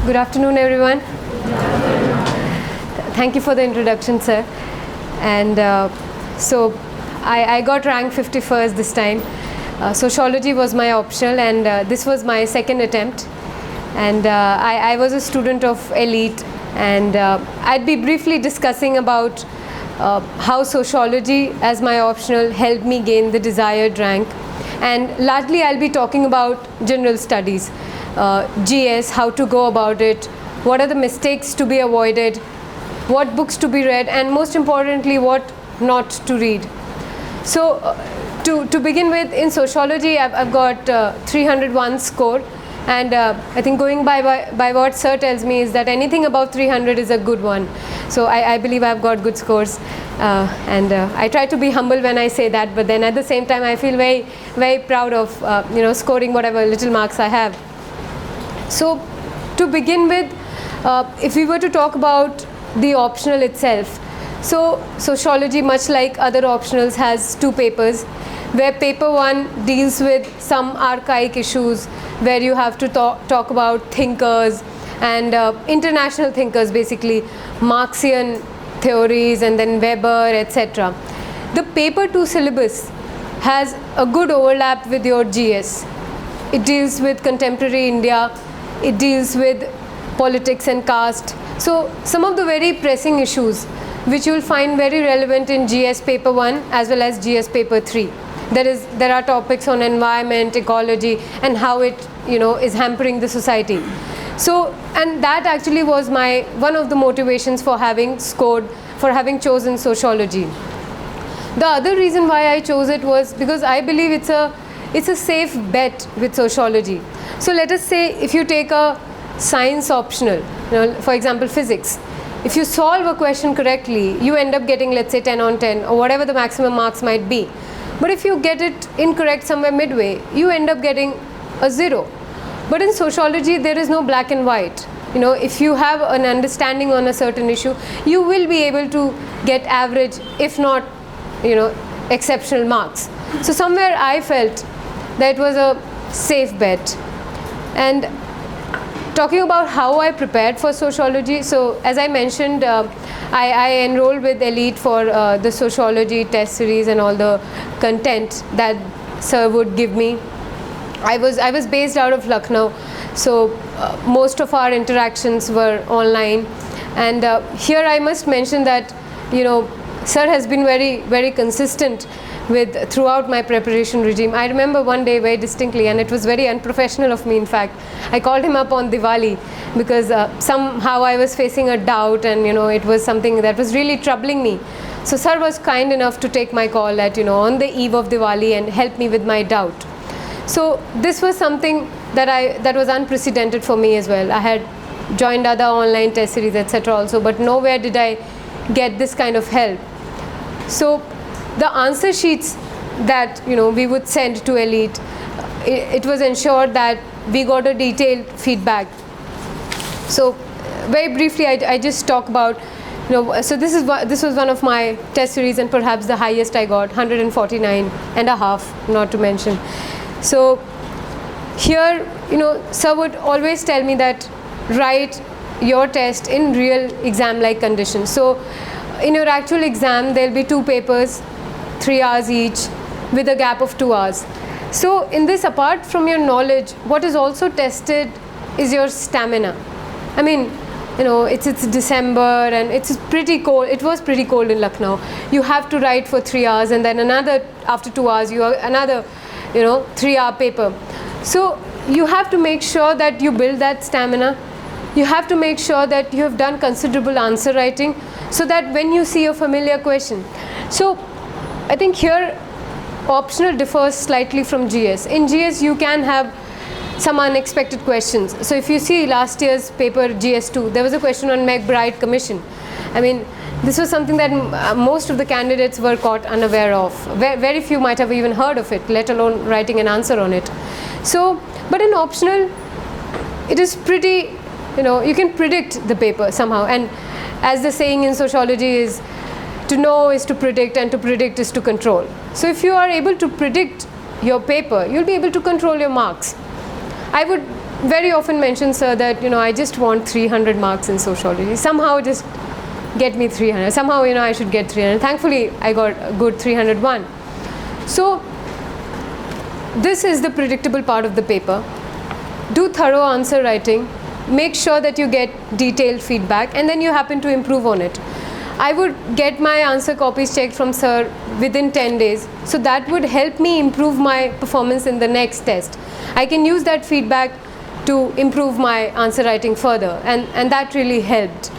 Good afternoon, everyone. Thank you for the introduction, sir. And so I got rank 51st this time. Sociology was my optional, and this was my second attempt. And I was a student of ELITE, and I'd be briefly discussing about how sociology as my optional helped me gain the desired rank. And largely I'll be talking about general studies, GS, how to go about it, what are the mistakes to be avoided, what books to be read, and most importantly, what not to read. So to begin with, in sociology, I've got 301 score, and I think going by what sir tells me is that anything above 300 is a good one. So I believe I've got good scores, and I try to be humble when I say that, but then at the same time I feel very, very proud of scoring whatever little marks I have. So to begin with, if we were to talk about the optional itself, so sociology, much like other optionals, has two papers, where paper 1 deals with some archaic issues, where you have to talk about thinkers and international thinkers, basically Marxian theories, and then Weber, etc. The paper 2 syllabus has a good overlap with your GS. It deals with contemporary India, it deals with politics and caste. So some of the very pressing issues which you will find very relevant in GS paper 1 as well as GS paper 3. There are topics on environment, ecology, and how it is hampering the society. So, and that actually was one of the motivations for having chosen sociology. The other reason why I chose it was because I believe it's a safe bet with sociology. So let us say if you take a science optional, for example physics, if you solve a question correctly, you end up getting, let's say, 10 on 10 or whatever the maximum marks might be. But if you get it incorrect somewhere midway, you end up getting a 0. But in sociology, there is no black and white. If you have an understanding on a certain issue, you will be able to get average, if not, exceptional marks. So somewhere I felt that it was a safe bet. And talking about how I prepared for sociology, so as I mentioned, I enrolled with ELITE for the sociology test series and all the content that sir would give me. I was based out of Lucknow, so most of our interactions were online. And here I must mention that sir has been very, very consistent throughout my preparation regime. I remember one day very distinctly, and it was very unprofessional of me, in fact. I called him up on Diwali because somehow I was facing a doubt, and it was something that was really troubling me. So sir was kind enough to take my call on the eve of Diwali and help me with my doubt. So this was something that was unprecedented for me as well. I had joined other online test series, etc. also, but nowhere did I get this kind of help. So the answer sheets that we would send to ELITE, it was ensured that we got a detailed feedback. So very briefly, I just talk about, so this was one of my test series, and perhaps the highest I got, 149.5, not to mention. So here, sir would always tell me that write your test in real exam-like conditions. So in your actual exam, there'll be 2 papers, 3 hours each, with a gap of 2 hours. So in this, apart from your knowledge, what is also tested is your stamina. I mean, it's December and it's pretty cold. It was pretty cold in Lucknow. You have to write for 3 hours, and then after 2 hours, you have another 3-hour paper. So you have to make sure that you build that stamina. You have to make sure that you have done considerable answer writing, so that when you see a familiar question. So I think here optional differs slightly from GS. In GS you can have some unexpected questions. So if you see last year's paper GS2, there was a question on McBride Commission. I mean, this was something that most of the candidates were caught unaware of. Very few might have even heard of it, let alone writing an answer on it. So, but in optional, it is pretty, you can predict the paper somehow. And as the saying in sociology is, to know is to predict, and to predict is to control. So if you are able to predict your paper, you'll be able to control your marks. I would very often mention, sir, that I just want 300 marks in sociology. Somehow just get me 300. Somehow I should get 300. Thankfully, I got a good 301. So this is the predictable part of the paper. Do thorough answer writing. Make sure that you get detailed feedback, and then you happen to improve on it. I would get my answer copies checked from sir within 10 days. So that would help me improve my performance in the next test. I can use that feedback to improve my answer writing further, and that really helped.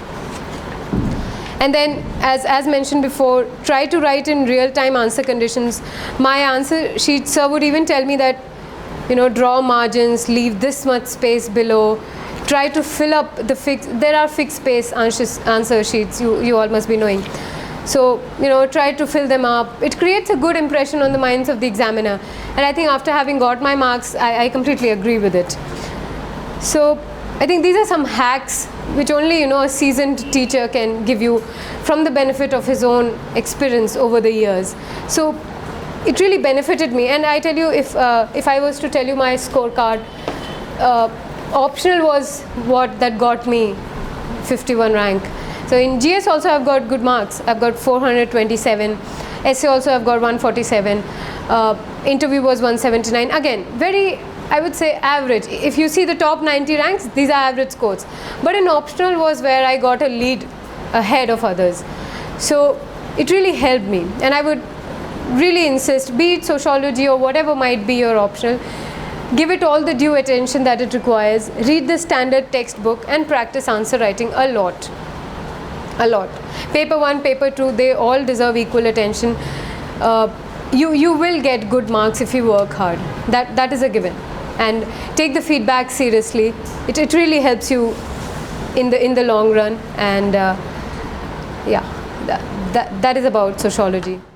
And then, as mentioned before, try to write in real-time answer conditions. My answer sheet, sir would even tell me that, draw margins, leave this much space below, try to fill up the there are fixed space answer sheets, you all must be knowing. So, try to fill them up. It creates a good impression on the minds of the examiner. And I think after having got my marks, I completely agree with it. So, I think these are some hacks which only, a seasoned teacher can give you from the benefit of his own experience over the years. So, it really benefited me. And I tell you, if I was to tell you my scorecard, optional was what that got me 51 rank. So in GS also I've got good marks. I've got 427. Essay also I've got 147. Interview was 179. Again, very, I would say, average. If you see the top 90 ranks, these are average scores. But in optional was where I got a lead ahead of others. So it really helped me. And I would really insist, be it sociology or whatever might be your optional, give it all the due attention that it requires. Read the standard textbook and practice answer writing a lot. A lot. Paper 1, paper 2, they all deserve equal attention. You will get good marks if you work hard. That is a given. And take the feedback seriously. It really helps you in the long run. And yeah, that is about sociology.